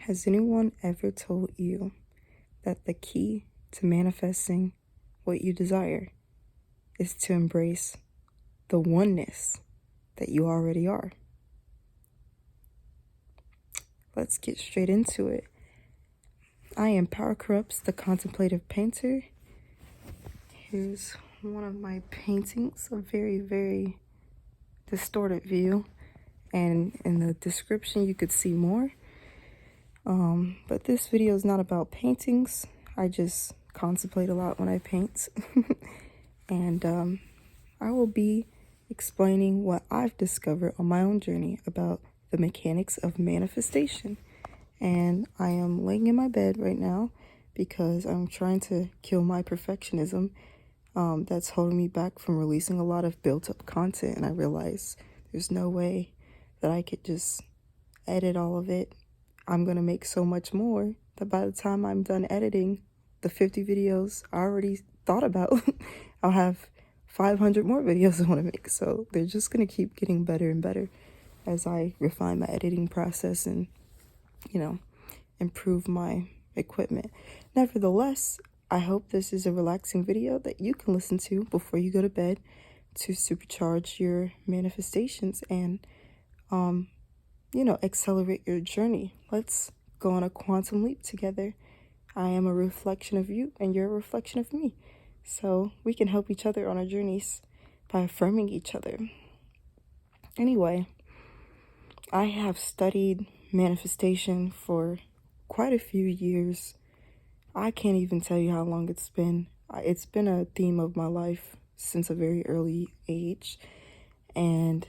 Has anyone ever told you that the key to manifesting what you desire is to embrace the oneness that you already are? Let's get straight into it. I am Power Corrupts, the Contemplative Painter. Here's one of my paintings, a very, very distorted view. And in the description, you could see more. But this video is not about paintings. I just contemplate a lot when I paint. And I will be explaining what I've discovered on my own journey about the mechanics of manifestation. And I am laying in my bed right now because I'm trying to kill my perfectionism that's holding me back from releasing a lot of built-up content. And I realize there's no way that I could just edit all of it. I'm going to make so much more that by the time I'm done editing the 50 videos I already thought about, I'll have 500 more videos I want to make. So they're just going to keep getting better and better as I refine my editing process and, improve my equipment. Nevertheless, I hope this is a relaxing video that you can listen to before you go to bed to supercharge your manifestations and, accelerate your journey. Let's go on a quantum leap together. I am a reflection of you and you're a reflection of me. So we can help each other on our journeys by affirming each other. Anyway, I have studied manifestation for quite a few years. I can't even tell you how long it's been. It's been a theme of my life since a very early age. And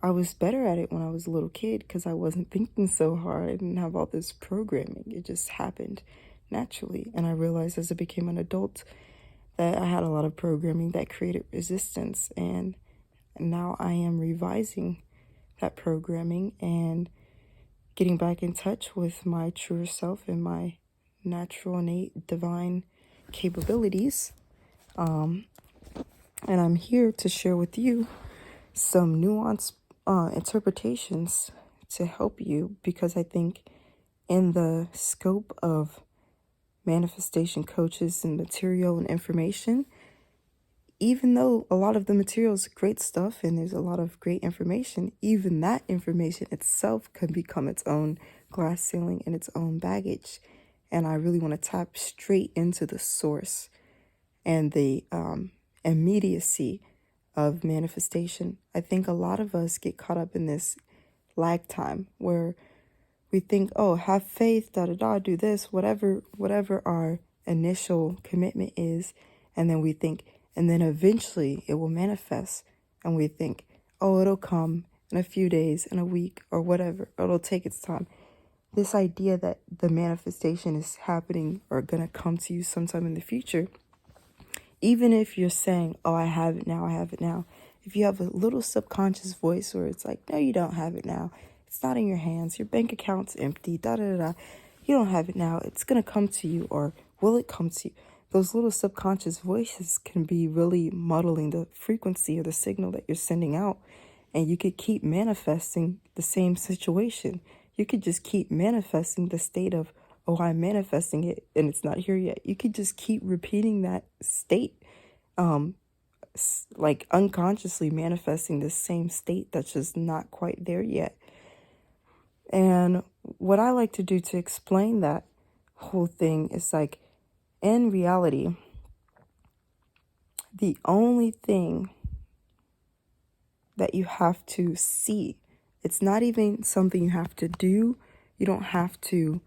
I was better at it when I was a little kid because I wasn't thinking so hard. I didn't have all this programming. It just happened naturally. And I realized as I became an adult that I had a lot of programming that created resistance. And now I am revising that programming and getting back in touch with my truer self and my natural, innate, divine capabilities. And I'm here to share with you some nuanced interpretations to help you, because I think in the scope of manifestation coaches and material and information, even though a lot of the material is great stuff and there's a lot of great information, even that information itself can become its own glass ceiling and its own baggage. And I really want to tap straight into the source and the immediacy of manifestation. I think a lot of us get caught up in this lag time where we think, oh, have faith, do this, whatever our initial commitment is. And then we think, and then eventually it will manifest. And we think, oh, it'll come in a few days, in a week, or whatever. Or it'll take its time. This idea that the manifestation is happening or going to come to you sometime in the future, even if you're saying, oh, I have it now. If you have a little subconscious voice where it's like, no, you don't have it now. It's not in your hands. Your bank account's empty, You don't have it now. It's going to come to you, or will it come to you? Those little subconscious voices can be really muddling the frequency or the signal that you're sending out. And you could keep manifesting the same situation. You could just keep manifesting the state of, oh, I'm manifesting it and it's not here yet. You could just keep repeating that state, like unconsciously manifesting the same state that's just not quite there yet. And what I like to do to explain that whole thing is like, in reality, the only thing that you have to see, it's not even something you have to do. You don't have to,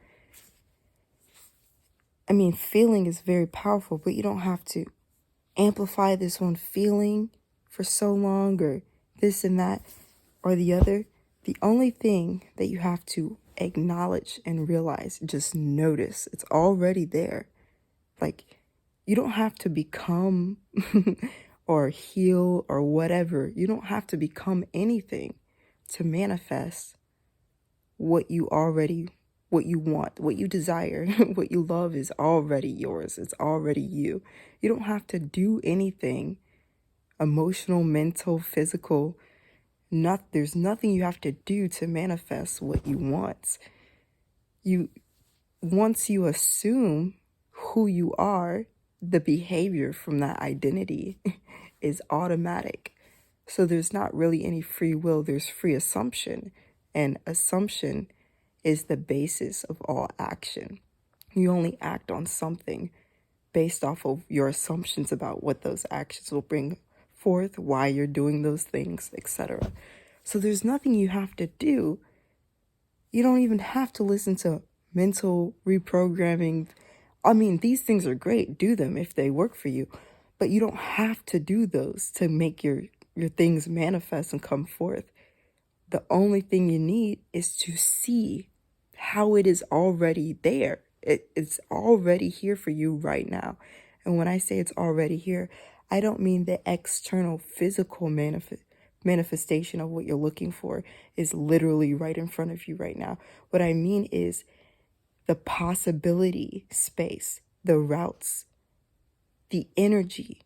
feeling is very powerful, but you don't have to amplify this one feeling for so long or this and that or the other. The only thing that you have to acknowledge and realize, just notice, it's already there. Like, you don't have to become or heal or whatever. You don't have to become anything to manifest what you want, what you desire, what you love is already yours. It's already you. You don't have to do anything emotional, mental, physical. There's nothing you have to do to manifest what you want. once you assume who you are, the behavior from that identity is automatic. So there's not really any free will, there's free assumption. And assumption is the basis of all action. You only act on something based off of your assumptions about what those actions will bring forth, why you're doing those things, etc. So there's nothing you have to do. You don't even have to listen to mental reprogramming. I mean, these things are great. Do them if they work for you. But you don't have to do those to make your things manifest and come forth. The only thing you need is to see how it is already there. It's already here for you right now. And when I say it's already here, I don't mean the external physical manifestation of what you're looking for is literally right in front of you right now. What I mean is the possibility space, the routes, the energy.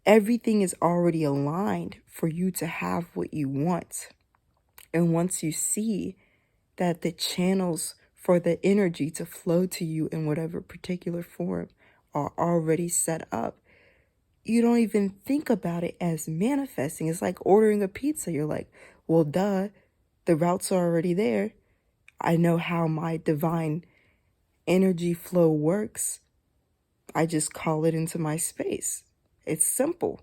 Everything is already aligned for you to have what you want. And once you see that the channels for the energy to flow to you in whatever particular form are already set up, you don't even think about it as manifesting. It's like ordering a pizza. You're like, well, duh, the routes are already there. I know how my divine energy flow works. I just call it into my space. It's simple.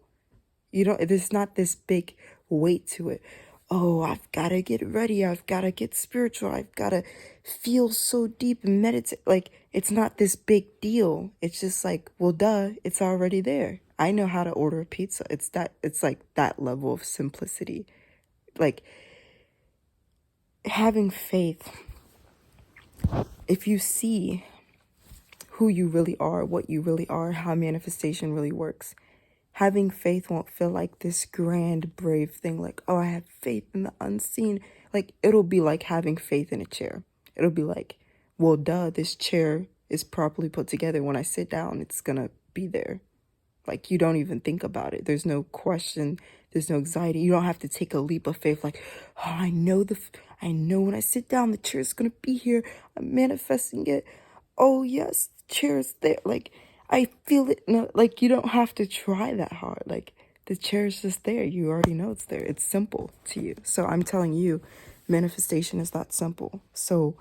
There's not this big weight to it. Oh, I've got to get ready. I've got to get spiritual. I've got to feel so deep and meditate. Like, it's not this big deal. It's just like, well, duh, it's already there. I know how to order a pizza. It's like that level of simplicity. Like, having faith, if you see who you really are, what you really are, how manifestation really works, having faith won't feel like this grand, brave thing, like, oh, I have faith in the unseen. Like, it'll be like having faith in a chair. It'll be like, well, duh, this chair is properly put together. When I sit down, it's gonna be there. Like, you don't even think about it. There's no question. There's no anxiety. You don't have to take a leap of faith like, oh, I know when I sit down, the chair's gonna be here. I'm manifesting it. Oh, yes, the chair's there. Like, I feel it. No, like, you don't have to try that hard. Like, the chair's just there. You already know it's there. It's simple to you. So I'm telling you, manifestation is that simple. So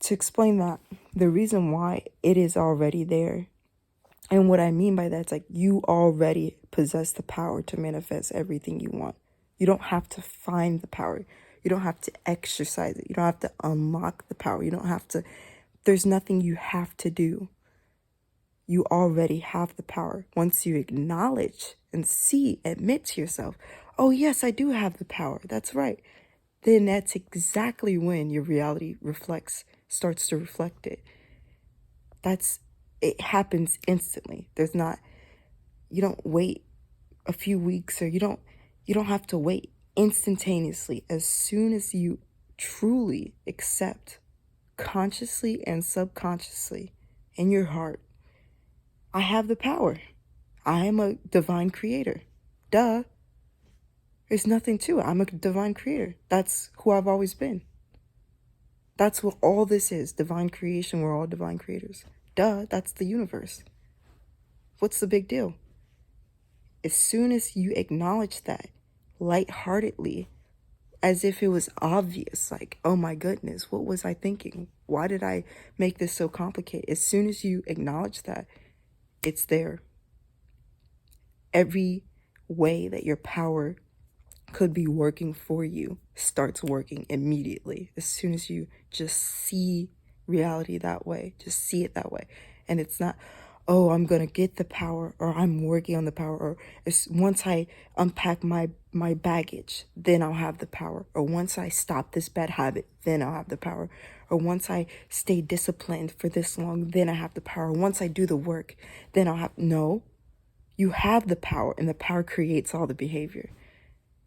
to explain that, the reason why it is already there, and what I mean by that, it's like you already possess the power to manifest everything you want. You don't have to find the power. You don't have to exercise it. You don't have to unlock the power. You don't have to, there's nothing you have to do. You already have the power. Once you acknowledge and admit to yourself, oh yes, I do have the power. That's right. Then that's exactly when your reality starts to reflect it. It happens instantly. You don't wait a few weeks, or you don't have to wait. Instantaneously, as soon as you truly accept, consciously and subconsciously, in your heart, I have the power. I am a divine creator. Duh. There's nothing to it. I'm a divine creator. That's who I've always been. That's what all this is. Divine creation. We're all divine creators. Duh. That's the universe. What's the big deal? As soon as you acknowledge that lightheartedly, as if it was obvious, like, oh my goodness, what was I thinking? Why did I make this so complicated? As soon as you acknowledge that, it's there. Every way that your power could be working for you starts working immediately. As soon as you just see reality that way, just see it that way. And it's not, oh, I'm going to get the power, or I'm working on the power, or once I unpack my baggage, then I'll have the power. Or once I stop this bad habit, then I'll have the power. Or once I stay disciplined for this long, then I have the power. Once I do the work, then I'll have, no, you have the power, and the power creates all the behavior.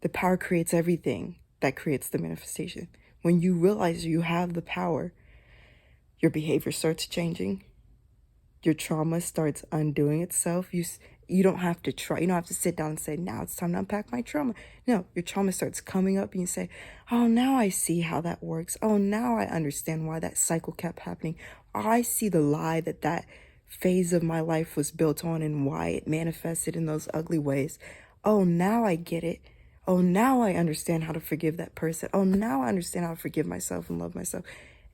The power creates everything that creates the manifestation. When you realize you have the power, your behavior starts changing. Your trauma starts undoing itself. You don't have to try. You don't have to sit down and say, now it's time to unpack my trauma. No, your trauma starts coming up and you say, oh, now I see how that works. Oh, now I understand why that cycle kept happening. I see the lie that phase of my life was built on and why it manifested in those ugly ways. Oh, now I get it. Oh, now I understand how to forgive that person. Oh, now I understand how to forgive myself and love myself.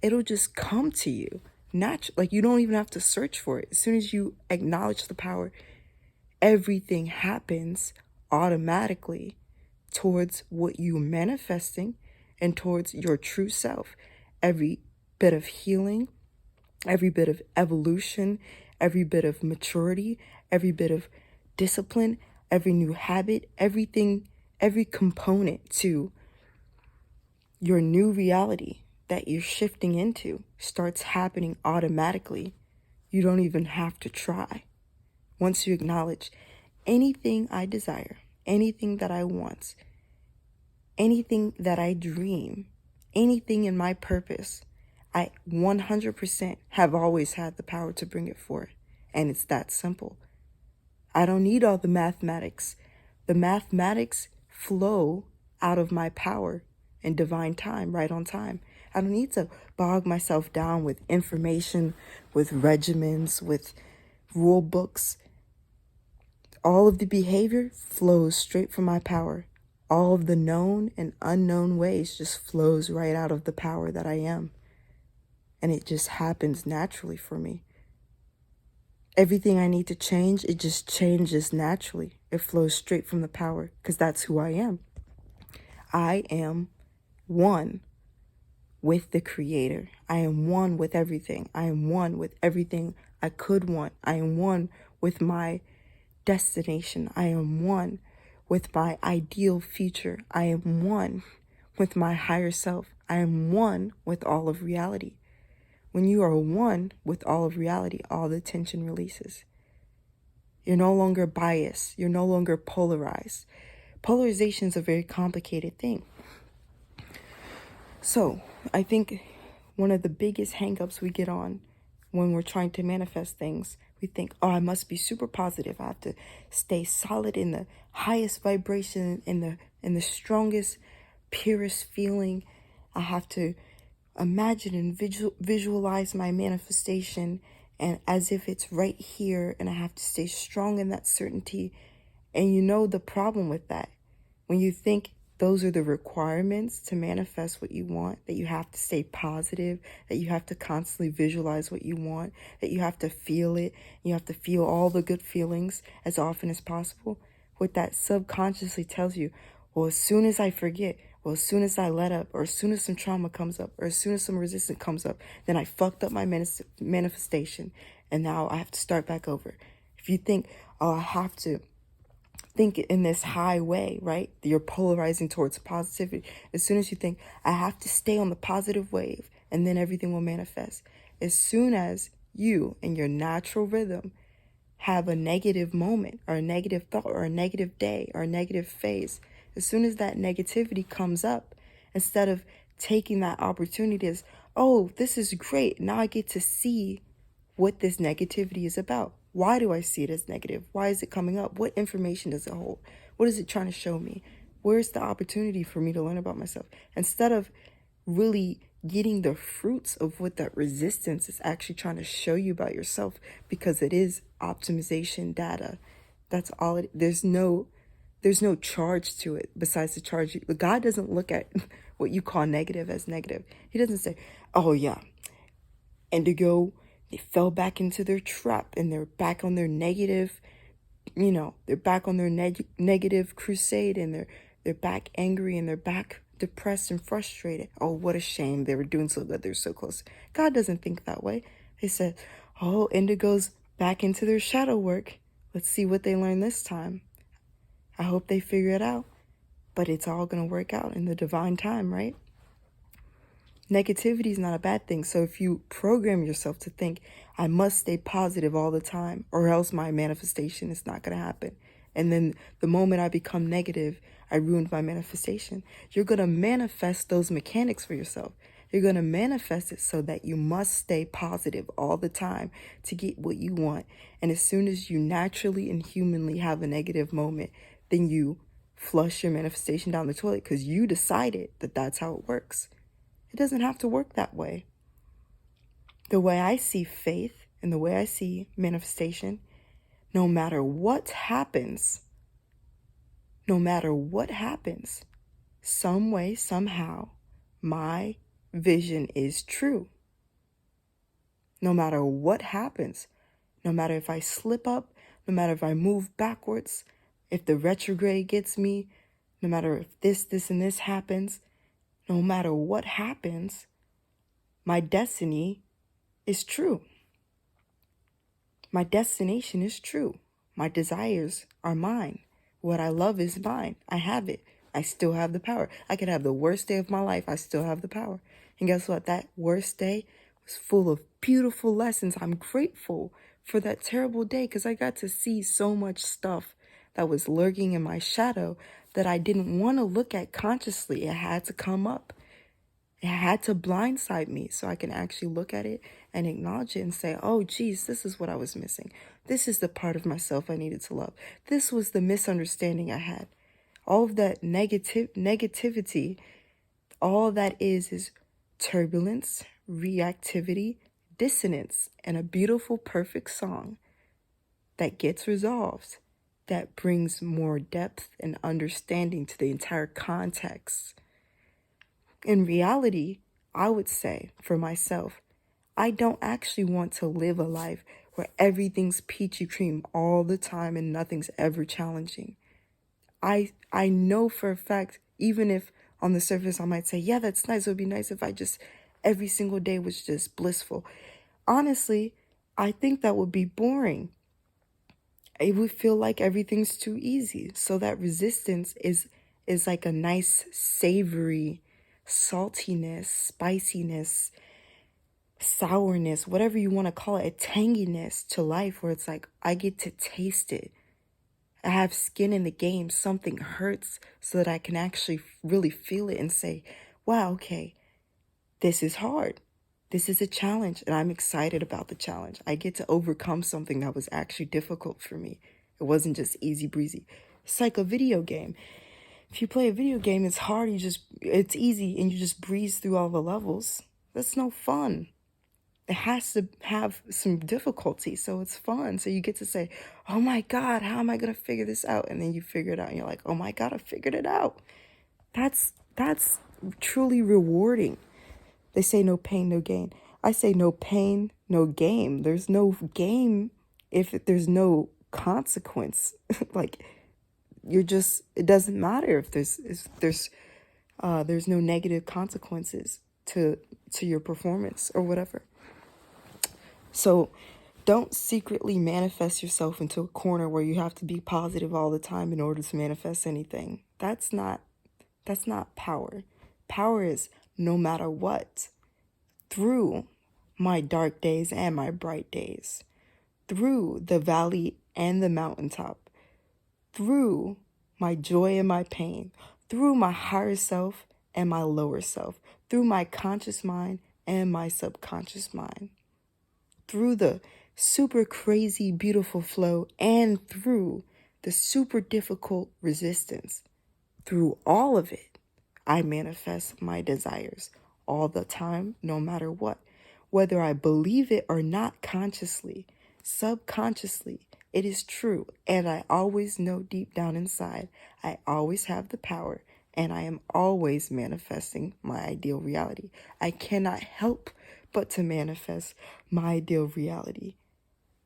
It'll just come to you. Like you don't even have to search for it. As soon as you acknowledge the power, everything happens automatically towards what you're manifesting and towards your true self. Every bit of healing, every bit of evolution, every bit of maturity, every bit of discipline, every new habit, everything, every component to your new reality that you're shifting into starts happening automatically. You don't even have to try. Once you acknowledge anything I desire, anything that I want, anything that I dream, anything in my purpose, I 100% have always had the power to bring it forth. And it's that simple. I don't need all the mathematics. The mathematics flow out of my power and divine time, right on time. I don't need to bog myself down with information, with regimens, with rule books. All of the behavior flows straight from my power. All of the known and unknown ways just flows right out of the power that I am. And it just happens naturally for me. Everything I need to change, it just changes naturally. It flows straight from the power because that's who I am. I am one with the Creator. I am one with everything. I am one with everything I could want. I am one with my destination. I am one with my ideal future. I am one with my higher self. I am one with all of reality. When you are one with all of reality, all the tension releases. You're no longer biased. You're no longer polarized. Polarization is a very complicated thing. So I think one of the biggest hangups we get on when we're trying to manifest things, we think, oh, I must be super positive. I have to stay solid in the highest vibration, in the strongest, purest feeling. I have to imagine and visualize my manifestation and as if it's right here, and I have to stay strong in that certainty. And you know the problem with that, when you think those are the requirements to manifest what you want, that you have to stay positive, that you have to constantly visualize what you want, that you have to feel it, you have to feel all the good feelings as often as possible. What that subconsciously tells you, well, as soon as I forget, well, as soon as I let up, or as soon as some trauma comes up, or as soon as some resistance comes up, then I fucked up my manifestation, and now I have to start back over. If you think, oh, I have to think in this high way, right? You're polarizing towards positivity. As soon as you think, I have to stay on the positive wave, and then everything will manifest. As soon as you, in your natural rhythm, have a negative moment, or a negative thought, or a negative day, or a negative phase, as soon as that negativity comes up, instead of taking that opportunity as, oh, this is great, now I get to see what this negativity is about. Why do I see it as negative? Why is it coming up? What information does it hold? What is it trying to show me? Where's the opportunity for me to learn about myself? Instead of really getting the fruits of what that resistance is actually trying to show you about yourself, because it is optimization data. That's all it. There's no charge to it besides the charge. God doesn't look at what you call negative as negative. He doesn't say, oh yeah, indigo, they fell back into their trap and they're back on their negative, they're back on their negative crusade, and they're back angry, and they're back depressed and frustrated. Oh, what a shame. They were doing so good. They're so close. God doesn't think that way. He said, oh, indigo's back into their shadow work. Let's see what they learn this time. I hope they figure it out, but it's all going to work out in the divine time, right? Negativity is not a bad thing. So if you program yourself to think, I must stay positive all the time, or else my manifestation is not going to happen, and then the moment I become negative, I ruined my manifestation, you're going to manifest those mechanics for yourself. You're going to manifest it so that you must stay positive all the time to get what you want. And as soon as you naturally and humanly have a negative moment, then you flush your manifestation down the toilet because you decided that that's how it works. It doesn't have to work that way. The way I see faith and the way I see manifestation, no matter what happens, some way, somehow, my vision is true. No matter what happens, no matter if I slip up, no matter if I move backwards, if the retrograde gets me, no matter if this, and this happens, no matter what happens, my destiny is true. My destination is true. My desires are mine. What I love is mine. I have it. I still have the power. I could have the worst day of my life. I still have the power. And guess what? That worst day was full of beautiful lessons. I'm grateful for that terrible day because I got to see so much stuff that was lurking in my shadow that I didn't want to look at consciously. It had to come up. It had to blindside me so I can actually look at it and acknowledge it and say, oh, geez, this is what I was missing. This is the part of myself I needed to love. This was the misunderstanding I had. All of that negativity, all that is turbulence, reactivity, dissonance, and a beautiful, perfect song that gets resolved, that brings more depth and understanding to the entire context. In reality, I would say for myself, I don't actually want to live a life where everything's peachy cream all the time and nothing's ever challenging. I know for a fact, even if on the surface I might say, yeah, that's nice. It would be nice if every single day was just blissful. Honestly, I think that would be boring. It would feel like everything's too easy. So that resistance is like a nice savory saltiness, spiciness, sourness, whatever you want to call it, a tanginess to life where it's like, I get to taste it. I have skin in the game. Something hurts so that I can actually really feel it and say, wow, okay, this is hard. This is a challenge, and I'm excited about the challenge. I get to overcome something that was actually difficult for me. It wasn't just easy breezy. It's like a video game. If you play a video game, it's hard. It's easy, and you just breeze through all the levels. That's no fun. It has to have some difficulty, so it's fun. So you get to say, oh my God, how am I going to figure this out? And then you figure it out, and you're like, oh my God, I figured it out. That's truly rewarding. They say no pain, no gain. I say no pain, no game. There's no game if there's no consequence. Like, it doesn't matter if there's no negative consequences to your performance or whatever. So don't secretly manifest yourself into a corner where you have to be positive all the time in order to manifest anything. That's not power. Power is no matter what, through my dark days and my bright days, through the valley and the mountaintop, through my joy and my pain, through my higher self and my lower self, through my conscious mind and my subconscious mind, through the super crazy beautiful flow and through the super difficult resistance. Through all of it, I manifest my desires all the time, no matter what. Whether I believe it or not consciously, subconsciously, it is true. And I always know deep down inside, I always have the power and I am always manifesting my ideal reality. I cannot help but to manifest my ideal reality.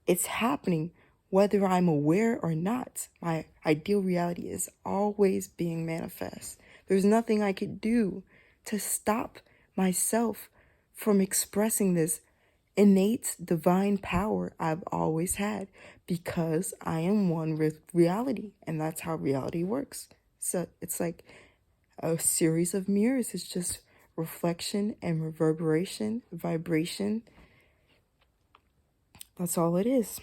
It's happening whether I'm aware or not. My ideal reality is always being manifest. There's nothing I could do to stop myself from expressing this innate divine power I've always had, because I am one with reality, and that's how reality works. So it's like a series of mirrors. It's just reflection and reverberation, vibration. That's all it is.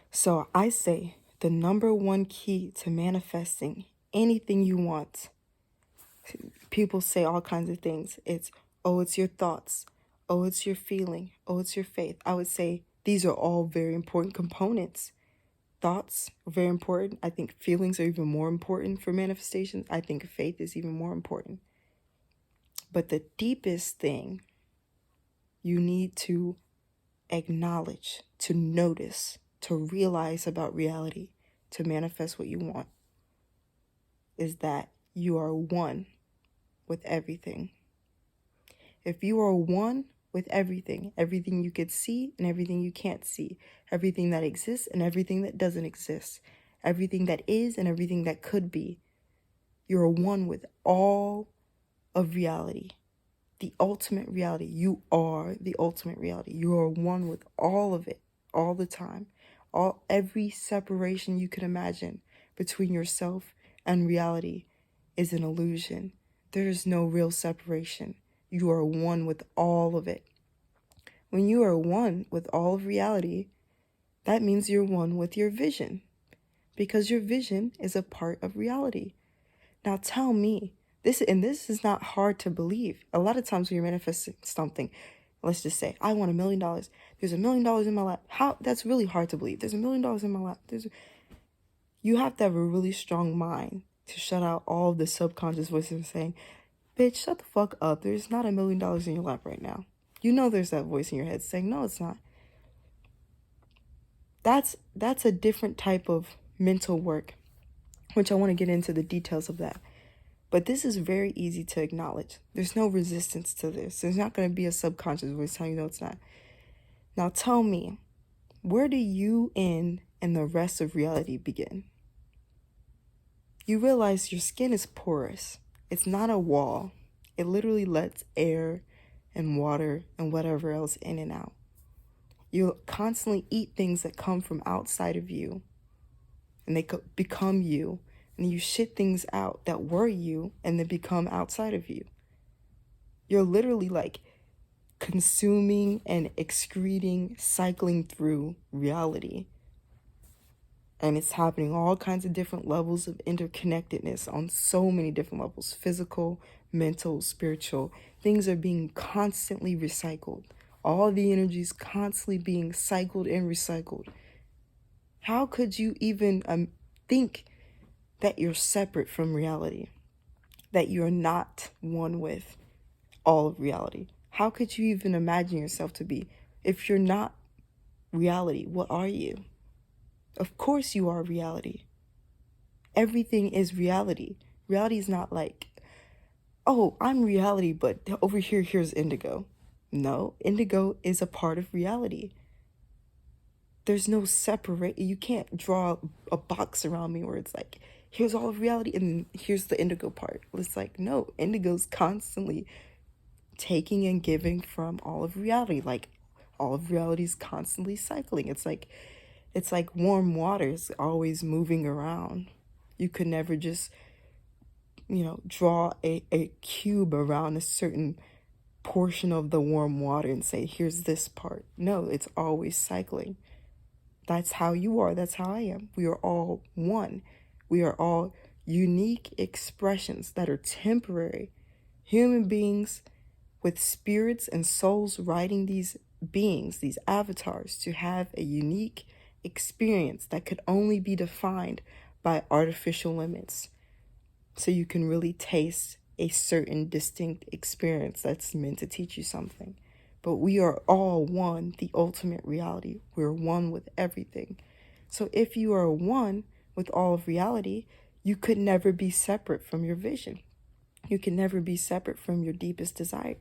So I say the number one key to manifesting anything you want People say all kinds of things. It's, oh, it's your thoughts. Oh, it's your feeling. Oh, it's your faith. I would say these are all very important components. Thoughts are very important. I think feelings are even more important for manifestation. I think faith is even more important. But the deepest thing you need to acknowledge, to notice, to realize about reality, to manifest what you want, is that you are one with everything. If you are one with everything, everything you could see and everything you can't see, everything that exists and everything that doesn't exist, everything that is and everything that could be, you're one with all of reality. The ultimate reality. You are the ultimate reality. You are one with all of it, all the time. Every separation you can imagine between yourself and reality is an illusion. There is no real separation. You are one with all of it. When you are one with all of reality, that means you're one with your vision, because your vision is a part of reality. Now tell me, this is not hard to believe. A lot of times when you're manifesting something, let's just say, I want $1 million. There's $1 million in my lap. That's really hard to believe. There's $1 million in my lap. You have to have a really strong mind to shut out all of the subconscious voices saying, bitch, shut the fuck up. There's not $1 million in your lap right now. You know there's that voice in your head saying, no, it's not. That's a different type of mental work, which I want to get into the details of that. But this is very easy to acknowledge. There's no resistance to this. There's not going to be a subconscious voice telling you no, it's not. Now tell me, where do you end and the rest of reality begin? You realize your skin is porous. It's not a wall. It literally lets air and water and whatever else in and out. You constantly eat things that come from outside of you, and they become you. And you shit things out that were you and then become outside of you. You're literally like consuming and excreting, cycling through reality. And it's happening all kinds of different levels of interconnectedness on so many different levels: physical, mental, spiritual. Things are being constantly recycled. All the energy is constantly being cycled and recycled. How could you even think that you're separate from reality, that you're not one with all of reality? How could you even imagine yourself to be? If you're not reality, what are you? Of course you are reality. Everything is reality. Reality is not like, oh, I'm reality, but over here's indigo. No, indigo is a part of reality. There's no separate. You can't draw a box around me where it's like, here's all of reality and here's the indigo part. It's like, no, indigo's constantly taking and giving from all of reality. Like, all of reality is constantly cycling. It's like warm water is always moving around. You could never just, draw a cube around a certain portion of the warm water and say, here's this part. No, it's always cycling. That's how you are. That's how I am. We are all one. We are all unique expressions that are temporary. Human beings with spirits and souls riding these beings, these avatars, to have a unique experience that could only be defined by artificial limits. So you can really taste a certain distinct experience that's meant to teach you something. But we are all one, the ultimate reality. We're one with everything. So if you are one with all of reality, you could never be separate from your vision. You can never be separate from your deepest desire.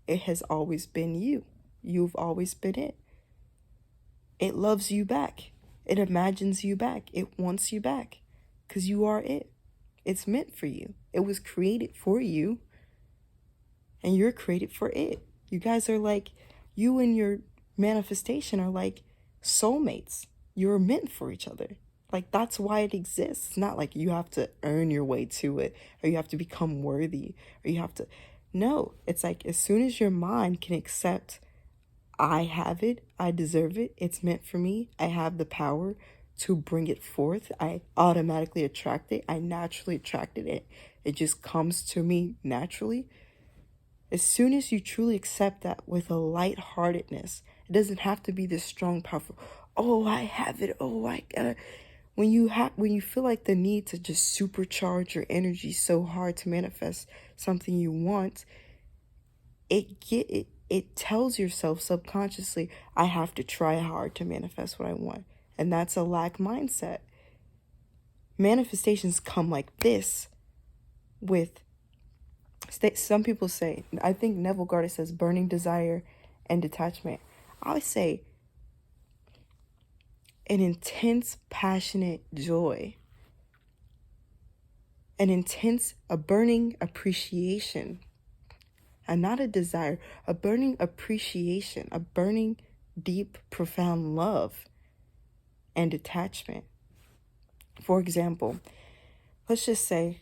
It has always been you. You've always been it. It loves you back. It imagines you back. It wants you back because you are it. It's meant for you. It was created for you, and you're created for it. You guys are like, you and your manifestation are like soulmates. You're meant for each other. Like, that's why it exists. It's not like you have to earn your way to it, or you have to become worthy, or you have to. No, it's like as soon as your mind can accept, I have it, I deserve it, it's meant for me, I have the power to bring it forth. I automatically attract it. I naturally attracted it. It just comes to me naturally. As soon as you truly accept that with a lightheartedness, it doesn't have to be this strong, powerful, oh, I have it, oh, I gotta. When you feel like the need to just supercharge your energy so hard to manifest something you want, it tells yourself subconsciously, I have to try hard to manifest what I want. And that's a lack mindset. Manifestations come like this with, some people say, I think Neville Goddard says, burning desire and detachment. I would say an intense, passionate joy, a burning appreciation, and not a desire, a burning appreciation, a burning, deep, profound love and detachment. For example, let's just say,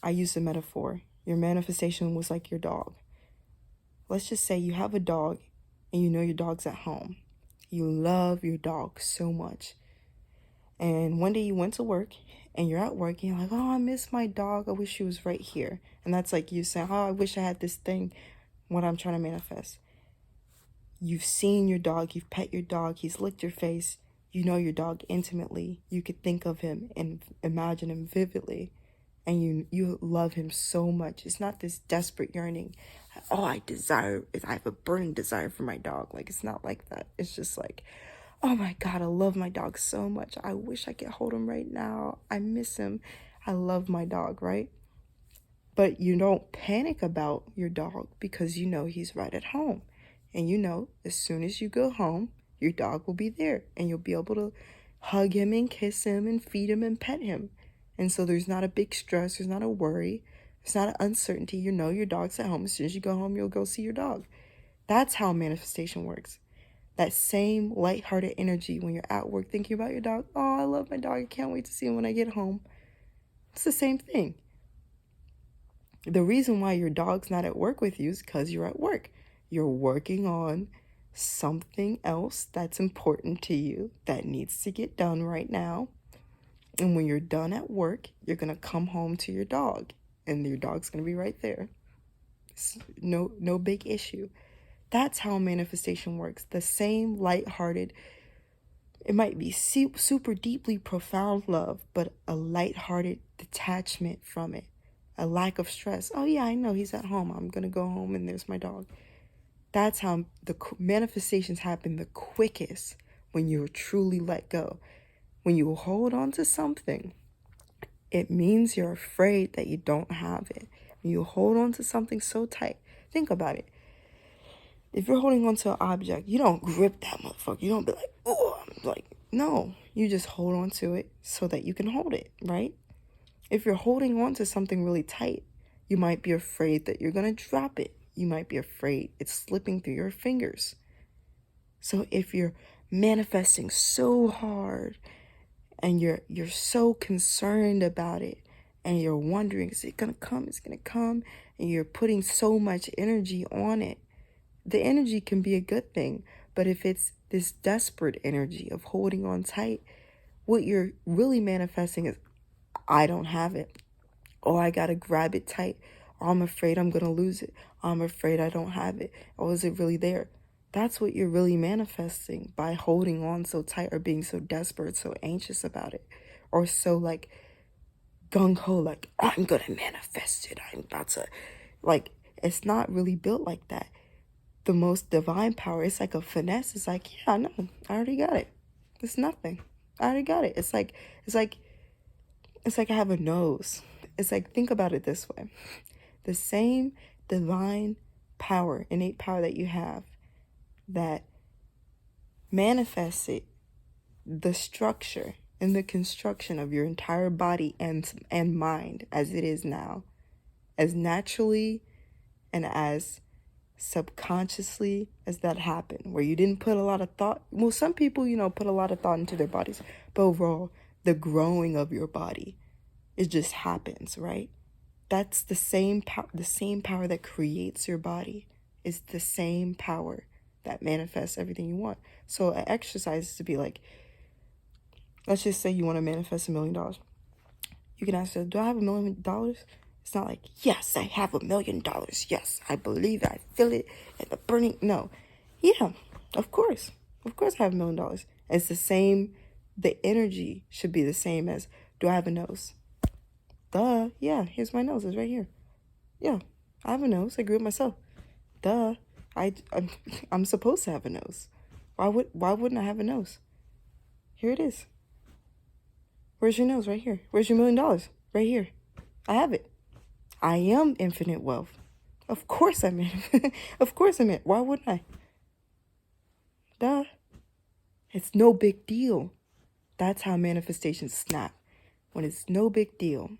I use a metaphor. Your manifestation was like your dog. Let's just say you have a dog and you know your dog's at home. You love your dog so much. And one day you went to work and you're at work and you're like, oh, I miss my dog. I wish she was right here. And that's like you saying, oh, I wish I had this thing, what I'm trying to manifest. You've seen your dog, you've pet your dog, he's licked your face. You know your dog intimately. You could think of him and imagine him vividly. And you love him so much. It's not this desperate yearning. Oh, I have a burning desire for my dog. Like, it's not like that. It's just like, oh my God, I love my dog so much. I wish I could hold him right now. I miss him. I love my dog, right? But you don't panic about your dog because you know he's right at home. And you know, as soon as you go home, your dog will be there and you'll be able to hug him and kiss him and feed him and pet him. And so there's not a big stress, there's not a worry, there's not an uncertainty. You know your dog's at home. As soon as you go home, you'll go see your dog. That's how manifestation works. That same lighthearted energy when you're at work thinking about your dog. Oh, I love my dog. I can't wait to see him when I get home. It's the same thing. The reason why your dog's not at work with you is because you're at work. You're working on something else that's important to you that needs to get done right now. And when you're done at work, you're going to come home to your dog and your dog's going to be right there. It's no big issue. That's how manifestation works. The same lighthearted, it might be super deeply profound love, but a lighthearted detachment from it. A lack of stress. Oh yeah, I know he's at home. I'm going to go home and there's my dog. That's how the manifestations happen the quickest, when you're truly let go. When you hold on to something, it means you're afraid that you don't have it. When you hold on to something so tight, think about it. If you're holding on to an object, you don't grip that motherfucker. You don't be like, oh, I'm like, no. You just hold on to it so that you can hold it, right? If you're holding on to something really tight, you might be afraid that you're going to drop it. You might be afraid it's slipping through your fingers. So if you're manifesting so hard and you're so concerned about it and you're wondering, is it going to come? It's going to come. And you're putting so much energy on it. The energy can be a good thing. But if it's this desperate energy of holding on tight, what you're really manifesting is, I don't have it. Oh, I got to grab it tight. Oh, I'm afraid I'm going to lose it. I'm afraid I don't have it. Oh, is it really there? That's what you're really manifesting by holding on so tight or being so desperate, so anxious about it. Or so like gung-ho, like, I'm going to manifest it. I'm about to, like, it's not really built like that. The most divine power, it's like a finesse. It's like, yeah, I know. I already got it. It's nothing. I already got it. It's like I have a nose. It's like, think about it this way. The same divine power, innate power that you have that manifests it, the structure and the construction of your entire body and mind as it is now, as naturally and as subconsciously as that happened, where you didn't put a lot of thought. Well, some people, put a lot of thought into their bodies, but overall, the growing of your body, it just happens, right? That's the same power that creates your body is the same power that manifests everything you want. So an exercise is to be like, Let's just say you want to manifest $1,000,000. You can ask yourself, do I have $1,000,000? It's not like, yes, I have $1,000,000. Yes, I believe it. I feel it. And the burning. No. Yeah, of course. Of course I have $1,000,000. It's the same. The energy should be the same as, do I have a nose? Duh. Yeah, here's my nose. It's right here. Yeah, I have a nose. I grew it myself. Duh. I'm supposed to have a nose. Why wouldn't I have a nose? Here it is. Where's your nose? Right here. Where's your $1,000,000? Right here. I have it. I am infinite wealth. Of course I'm in. Of course I'm in. Why wouldn't I? Duh. It's no big deal. That's how manifestations snap. When it's no big deal.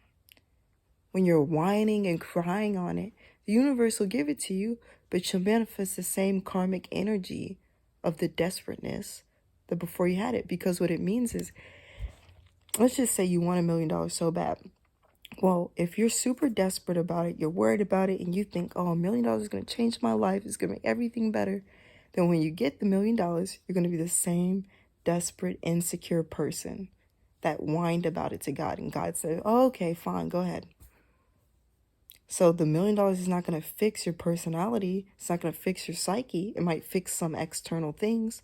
When you're whining and crying on it, the universe will give it to you, but you'll manifest the same karmic energy of the desperateness that before you had it. Because what it means is, let's just say you want $1,000,000 so bad. Well, if you're super desperate about it, you're worried about it, and you think, oh, $1,000,000 is going to change my life, it's going to make everything better, then when you get the $1,000,000, you're going to be the same desperate, insecure person that whined about it to God. And God said, oh, okay, fine, go ahead. So the $1,000,000 is not going to fix your personality. It's not going to fix your psyche. It might fix some external things,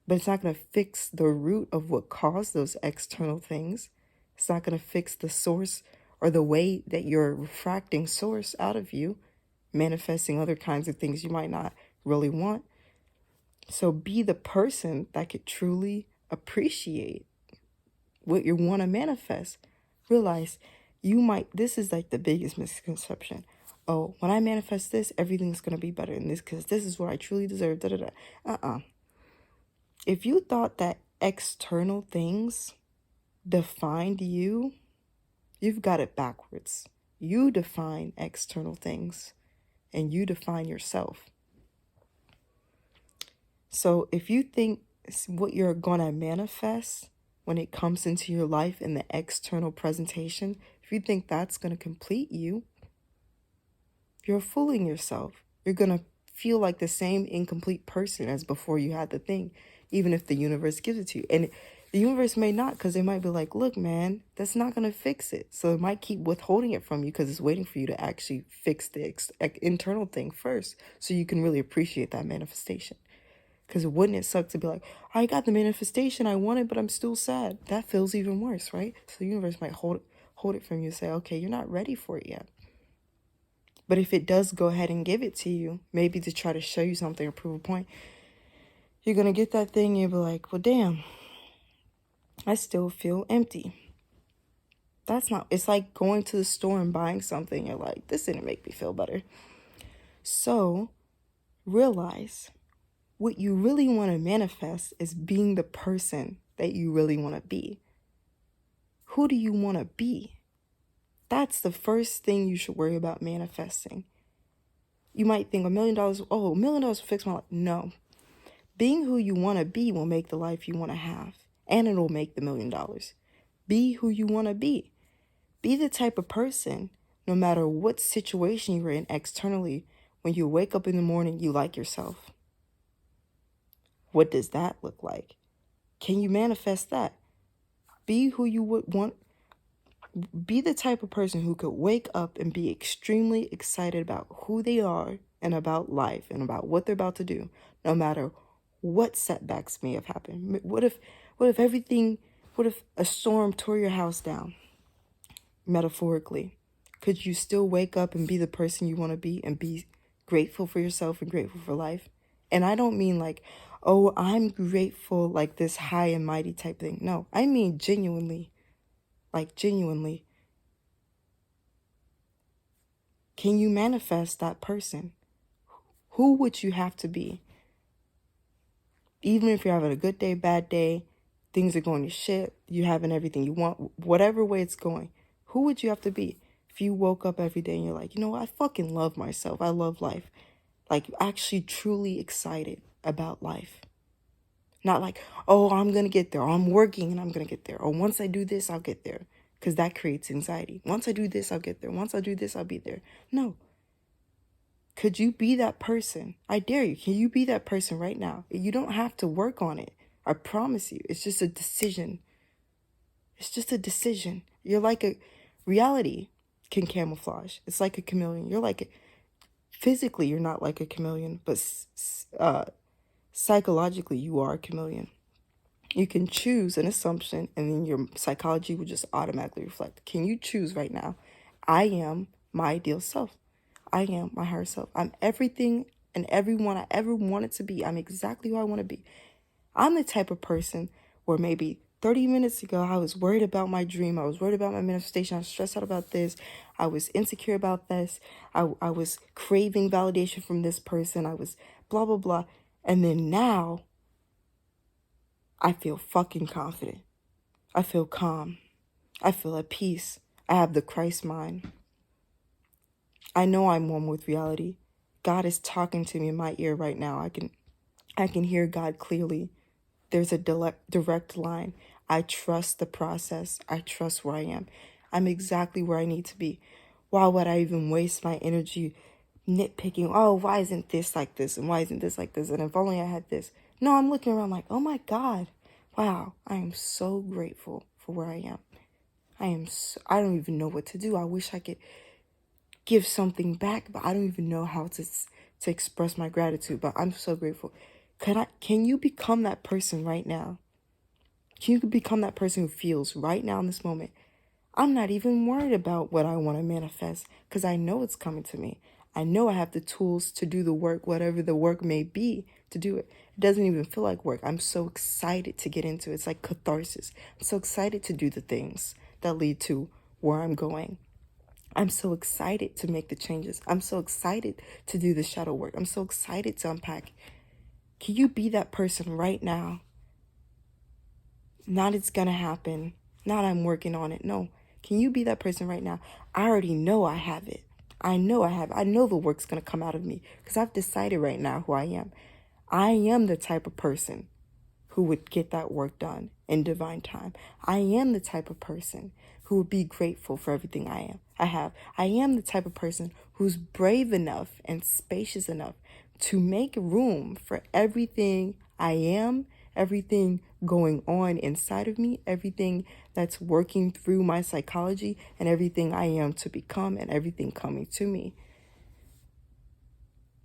but it's not going to fix the root of what caused those external things. It's not going to fix the source or the way that you're refracting source out of you, manifesting other kinds of things you might not really want. So be the person that could truly appreciate what you want to manifest. Realize this is like the biggest misconception. Oh, when I manifest this, everything's going to be better than this because this is what I truly deserve. If you thought that external things defined you, you've got it backwards. You define external things and you define yourself. So if you think what you're going to manifest when it comes into your life in the external presentation, if you think that's going to complete you, you're fooling yourself. You're going to feel like the same incomplete person as before you had the thing, even if the universe gives it to you. And the universe may not, because they might be like, look, man, that's not going to fix it. So it might keep withholding it from you because it's waiting for you to actually fix the internal thing first so you can really appreciate that manifestation. Because wouldn't it suck to be like, I got the manifestation I wanted, but I'm still sad. That feels even worse, right? So the universe might hold it from you and say, okay, you're not ready for it yet. But if it does go ahead and give it to you, maybe to try to show you something or prove a point, you're going to get that thing and you'll be like, well, damn, I still feel empty. It's like going to the store and buying something. You're like, this didn't make me feel better. So realize what you really want to manifest is being the person that you really want to be. Who do you want to be? That's the first thing you should worry about manifesting. You might think $1,000,000, oh, $1,000,000 will fix my life. No. Being who you want to be will make the life you want to have. And it'll make the $1,000,000. Be who you want to be. Be the type of person, no matter what situation you're in externally, when you wake up in the morning, you like yourself. What does that look like? Can you manifest that? Be who you would want. Be the type of person who could wake up and be extremely excited about who they are and about life and about what they're about to do, no matter what setbacks may have happened. What if a storm tore your house down? Metaphorically, could you still wake up and be the person you want to be and be grateful for yourself and grateful for life? And I don't mean like, oh, I'm grateful, like this high and mighty type thing. No, I mean genuinely. Like genuinely. Can you manifest that person? Who would you have to be? Even if you're having a good day, bad day, things are going to shit, you having everything you want, whatever way it's going, who would you have to be? If you woke up every day and you're like, you know what, I fucking love myself. I love life. Like actually truly excited about life. Not like, oh, I'm going to get there. Or I'm working and I'm going to get there. Or once I do this, I'll get there. Because that creates anxiety. Once I do this, I'll get there. Once I do this, I'll be there. No. Could you be that person? I dare you. Can you be that person right now? You don't have to work on it. I promise you. It's just a decision. It's just a decision. You're like a reality can camouflage. It's like a chameleon. You're like physically, you're not like a chameleon, but psychologically, you are a chameleon. You can choose an assumption, and then your psychology will just automatically reflect. Can you choose right now? I am my ideal self. I am my higher self. I'm everything and everyone I ever wanted to be. I'm exactly who I want to be. I'm the type of person where maybe 30 minutes ago, I was worried about my dream. I was worried about my manifestation. I was stressed out about this. I was insecure about this. I was craving validation from this person. I was blah, blah, blah. And then now, I feel fucking confident. I feel calm. I feel at peace. I have the Christ mind. I know I'm one with reality. God is talking to me in my ear right now. I can hear God clearly. There's a direct line. I trust the process. I trust where I am. I'm exactly where I need to be. Why would I even waste my energy nitpicking? Oh, why isn't this like this? And why isn't this like this? And if only I had this. No, I'm looking around like, oh my God. Wow, I am so grateful for where I am. I don't even know what to do. I wish I could give something back, but I don't even know how to express my gratitude. But I'm so grateful. Can you become that person right now? Can you become that person who feels right now in this moment? I'm not even worried about what I want to manifest because I know it's coming to me. I know I have the tools to do the work, whatever the work may be, to do it. It doesn't even feel like work. I'm so excited to get into it. It's like catharsis. I'm so excited to do the things that lead to where I'm going. I'm so excited to make the changes. I'm so excited to do the shadow work. I'm so excited to unpack. Can you be that person right now? Not it's gonna happen. Not I'm working on it. No. Can you be that person right now? I already know I have it. I know I have it. I know the work's gonna come out of me because I've decided right now who I am. I am the type of person who would get that work done in divine time. I am the type of person who would be grateful for everything I have. I am the type of person who's brave enough and spacious enough to make room for everything I am, everything going on inside of me, everything that's working through my psychology, and everything I am to become, and everything coming to me.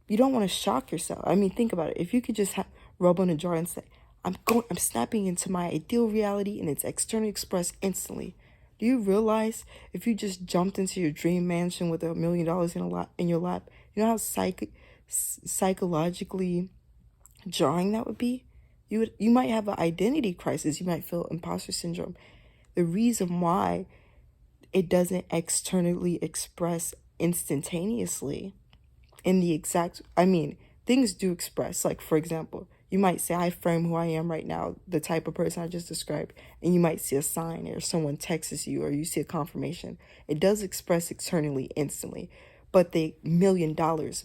You don't want to shock yourself. I mean, think about it. If you could just rub on a jar and say, I'm snapping into my ideal reality and it's externally expressed instantly. Do you realize if you just jumped into your dream mansion with $1 million in your lap, you know how psychologically jarring that would be? You might have an identity crisis. You might feel imposter syndrome. The reason why it doesn't externally express instantaneously in the exact, things do express. Like, for example, you might say, I frame who I am right now, the type of person I just described, and you might see a sign or someone texts you or you see a confirmation. It does express externally instantly, but the $1 million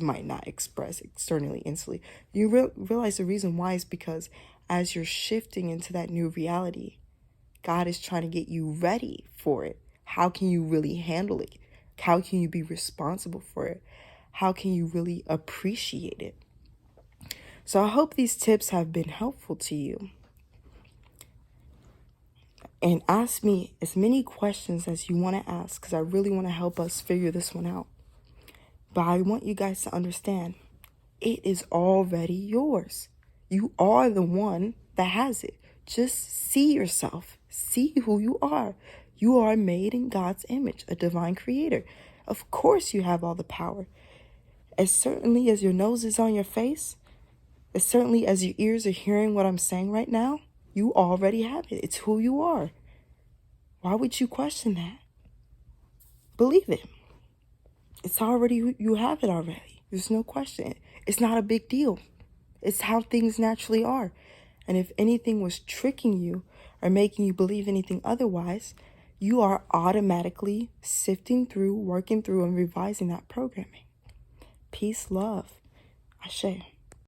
might not express externally instantly. You realize the reason why is because as you're shifting into that new reality, God is trying to get you ready for it. How can you really handle it? How can you be responsible for it? How can you really appreciate it? So I hope these tips have been helpful to you. And ask me as many questions as you want to ask because I really want to help us figure this one out. But I want you guys to understand, it is already yours. You are the one that has it. Just see yourself. See who you are. You are made in God's image, a divine creator. Of course you have all the power. As certainly as your nose is on your face, as certainly as your ears are hearing what I'm saying right now, you already have it. It's who you are. Why would you question that? Believe it. It's already, you have it already. There's no question. It's not a big deal. It's how things naturally are. And if anything was tricking you or making you believe anything otherwise, you are automatically sifting through, working through, and revising that programming. Peace, love. Ashe.